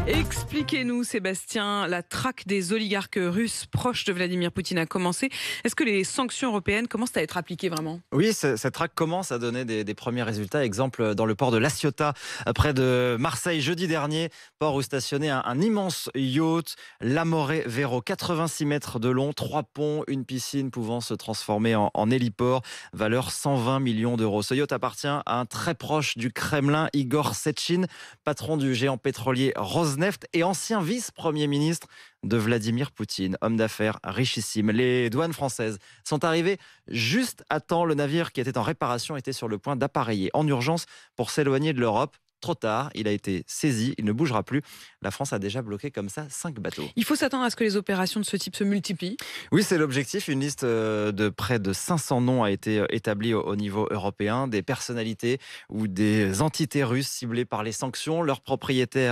Expliquez-nous, Sébastien, la traque des oligarques russes proches de Vladimir Poutine a commencé. Est-ce que les sanctions européennes commencent à être appliquées vraiment? Oui, cette traque commence à donner des premiers résultats. Exemple dans le port de La Ciotat, près de Marseille, jeudi dernier. Port où stationnait un immense yacht, l'Amore Vero, 86 mètres de long, 3 ponts, une piscine pouvant se transformer en héliport. Valeur 120 millions d'euros. Ce yacht appartient à un très proche du Kremlin, Igor Sechin, patron du géant pétrolier Rosneft et ancien vice-premier ministre de Vladimir Poutine, homme d'affaires richissime. Les douanes françaises sont arrivées juste à temps. Le navire qui était en réparation était sur le point d'appareiller en urgence pour s'éloigner de l'Europe. Trop tard, il a été saisi, il ne bougera plus. La France a déjà bloqué comme ça 5 bateaux. Il faut s'attendre à ce que les opérations de ce type se multiplient. Oui, c'est l'objectif. Une liste de près de 500 noms a été établie au niveau européen. Des personnalités ou des entités russes ciblées par les sanctions. Leurs propriétés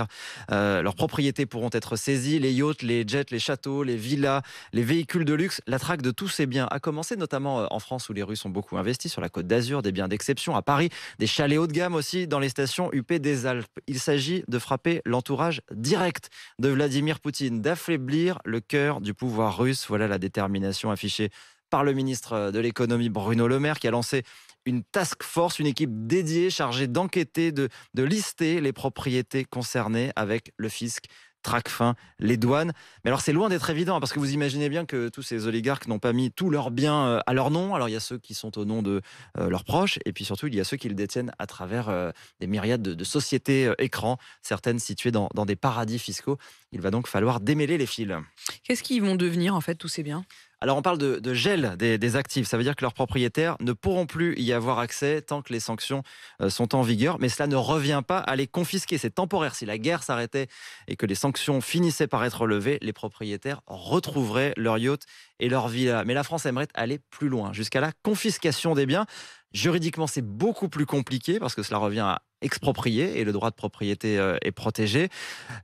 pourront être saisies. Les yachts, les jets, les châteaux, les villas, les véhicules de luxe. La traque de tous ces biens a commencé notamment en France où les Russes ont beaucoup investi sur la Côte d'Azur, des biens d'exception à Paris, des chalets haut de gamme aussi dans les stations UP des Alpes. Il s'agit de frapper l'entourage direct de Vladimir Poutine, d'affaiblir le cœur du pouvoir russe. Voilà la détermination affichée par le ministre de l'économie Bruno Le Maire qui a lancé une task force, une équipe dédiée chargée d'enquêter, de lister les propriétés concernées avec le fisc. Tracfin, les douanes. Mais alors c'est loin d'être évident parce que vous imaginez bien que tous ces oligarques n'ont pas mis tous leurs biens à leur nom. Alors il y a ceux qui sont au nom de leurs proches et puis surtout il y a ceux qui le détiennent à travers des myriades de sociétés écrans, certaines situées dans des paradis fiscaux. Il va donc falloir démêler les fils. Qu'est-ce qu'ils vont devenir en fait tous ces biens? Alors on parle de gel des actifs, ça veut dire que leurs propriétaires ne pourront plus y avoir accès tant que les sanctions sont en vigueur, mais cela ne revient pas à les confisquer, c'est temporaire. Si la guerre s'arrêtait et que les sanctions finissaient par être levées, les propriétaires retrouveraient leur yacht et leur villa. Mais la France aimerait aller plus loin, jusqu'à la confiscation des biens. Juridiquement, c'est beaucoup plus compliqué parce que cela revient à exproprier et le droit de propriété est protégé.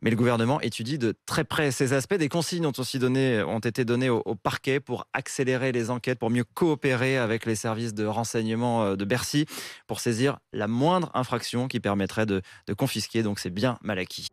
Mais le gouvernement étudie de très près ces aspects. Des consignes ont été données au parquet pour accélérer les enquêtes, pour mieux coopérer avec les services de renseignement de Bercy, pour saisir la moindre infraction qui permettrait de confisquer donc ces biens mal acquis.